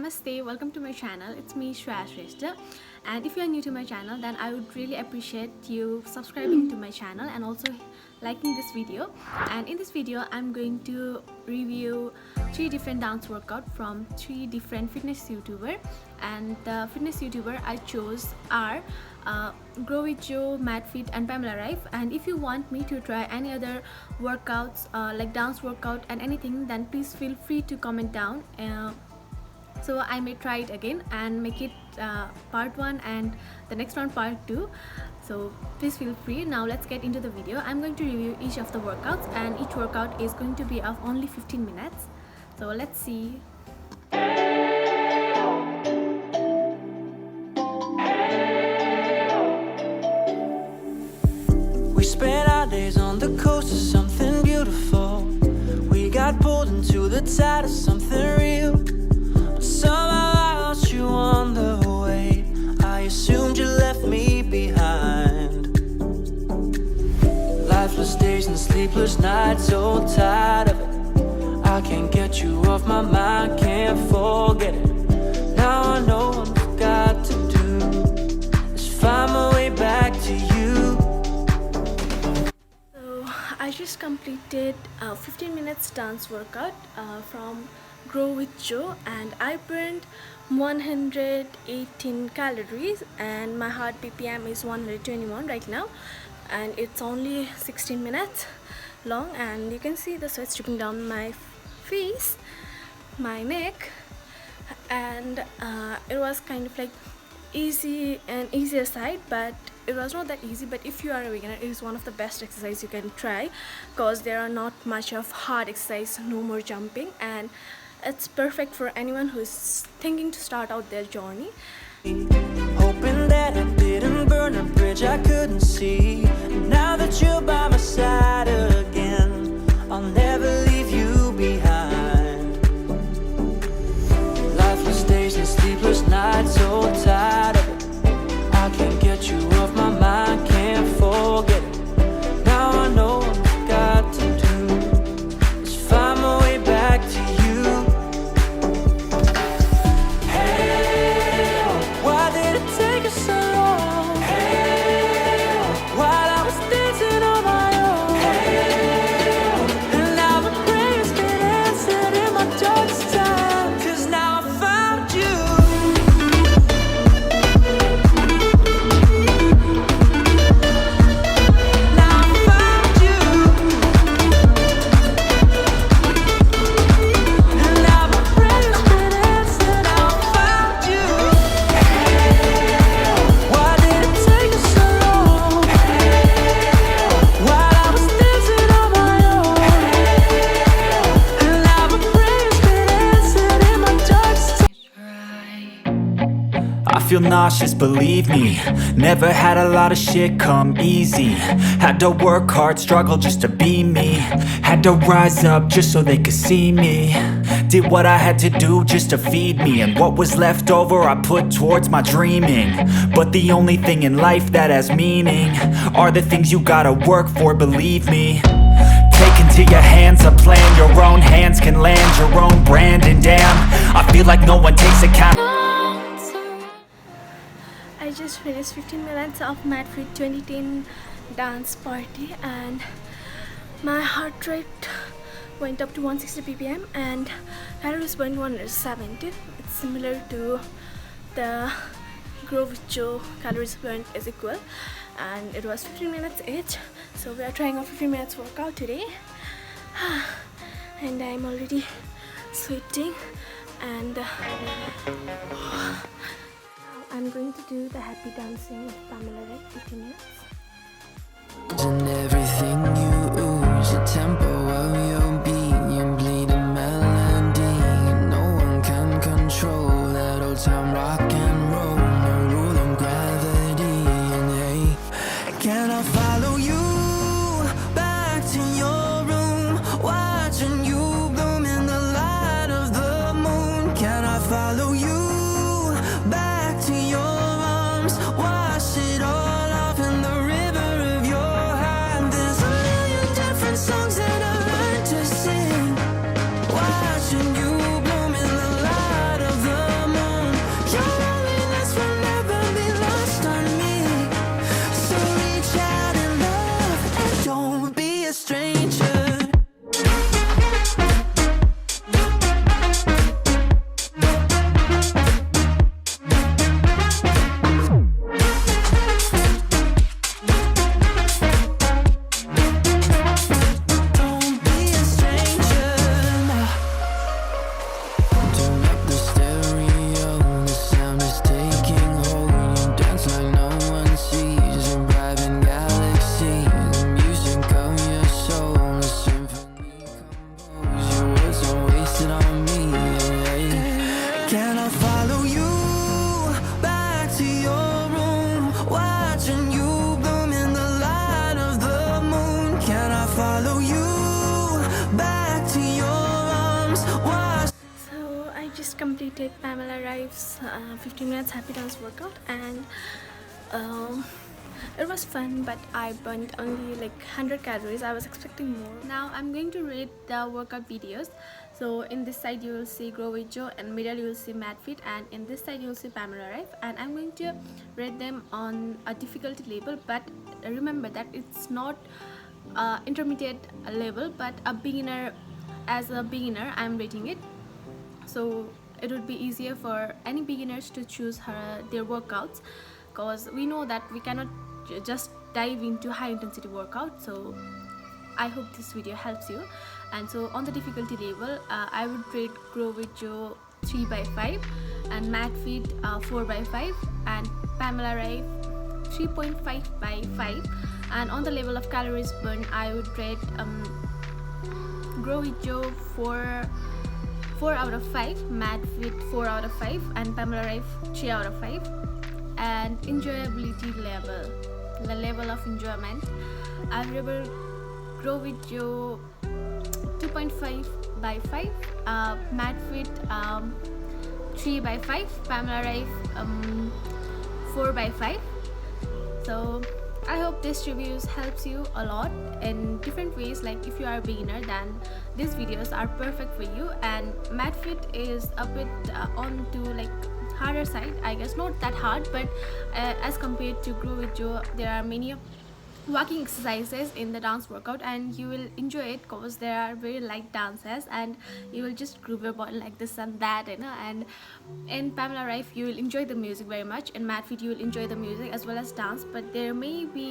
Namaste, welcome to my channel. It's me Shreya Shrestha, and if you are new to my channel, then I would really appreciate you subscribing to my channel and also liking this video. And in this video I'm going to review 3 different dance workouts from 3 different fitness YouTubers, and the fitness YouTuber I chose are GROWWITHJO, MADFIT and PAMELA RIEF. And if you want me to try any other workouts like dance workout and anything, then please feel free to comment down, so I may try it again and make it part 1 and the next one part 2. So please feel free. Now let's get into the video. I'm going to review each of the workouts, and each workout is going to be of only 15 minutes. So let's see. We spent our days on the coast of something beautiful. We got pulled into the tide of something real. Somehow I lost you on the way. I assumed you left me behind. Lifeless days and sleepless nights, so tired of it. I can't get you off my mind, can't forget it. Now I know what I've got to do is find my way back to you. So I just completed a 15 minutes dance workout from GROWWITHJO, and I burned 118 calories, and my heart BPM is 121 right now, and it's only 16 minutes long. And you can see the sweat dripping down my face, my neck, and it was kind of like easy and easier side, but it was not that easy. But if you are a beginner, it is one of the best exercise you can try, because there are not much of hard exercise, no more jumping, and it's perfect for anyone who is thinking to start out their journey. Hoping that I didn't burn a bridge I couldn't see. Now that you're by my side again, I'll never leave you behind. Lifeless days and sleepless nights, so tired of it. I can't get you off my mind, can't forget it. Now I know what I've got to do is find my way back to you. I feel nauseous, believe me. Never had a lot of shit come easy. Had to work hard, struggle just to be me. Had to rise up just so they could see me. Did what I had to do just to feed me, and what was left over I put towards my dreaming. But the only thing in life that has meaning are the things you gotta work for, believe me. Take into your hands a plan, your own hands can land your own brand. And damn, I feel like no one takes account. I just finished 15 minutes of MADFIT 2010 dance party, and my heart rate went up to 160 ppm and calories burned 170. It's similar to the GROWWITHJO calories burned is equal, and it was 15 minutes each. So we are trying a 15 minutes workout today, and I'm already sweating, and I'm going to do the happy dancing with PAMELA RIEF 15 minutes. And everything you ooze, the tempo of your beat, you bleed a melody. No one can control that old time rock and roll, no rule of gravity. And hey, can I follow you back to your room, watching you bloom in the light of the moon? Can I follow you back to your arms, wash it all off in the river of your heart? There's a Rief's 15 minutes happy dance workout, and it was fun, but I burned only like 100 calories. I was expecting more. Now I'm going to rate the workout videos. So in this side you will see GROWWITHJO, and middle you will see MADFIT, and in this side you will see PAMELA RIEF, and I'm going to rate them on a difficulty level, but remember that it's not intermediate level, but a beginner. As a beginner I'm rating it, so it would be easier for any beginners to choose their workouts, because we know that we cannot just dive into high intensity workout. So I hope this video helps you. And so on the difficulty level, I would rate GROWWITHJO 3/5, and MADFIT 4/5, and PAMELA RIEF 3.5/5. And on the level of calories burned, I would rate GROWWITHJO 4 out of 5, MADFIT 4 out of 5, and PAMELA RIEF 3 out of 5. And enjoyability level, the level of enjoyment, I will rate GROWWITHJO 2.5/5, MADFIT 3/5, PAMELA RIEF 4/5. So I hope this reviews helps you a lot in different ways. Like if you are a beginner, then these videos are perfect for you. And MADFIT is a bit on to like harder side, I guess, not that hard, but as compared to GROWWITHJO, there are many walking exercises in the dance workout, and you will enjoy it because there are very light dances, and you will just groove your body like this and that, you know. And in PAMELA RIEF you will enjoy the music very much. In MADFIT you will enjoy the music as well as dance, but there may be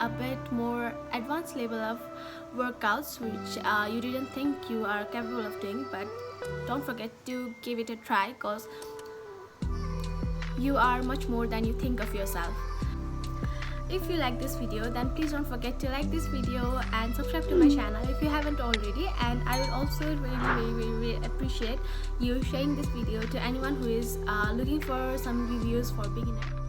a bit more advanced level of workouts which you didn't think you are capable of doing. But don't forget to give it a try, because you are much more than you think of yourself. If you like this video, then please don't forget to like this video and subscribe to my channel if you haven't already. And I will also really appreciate you sharing this video to anyone who is looking for some reviews for beginners.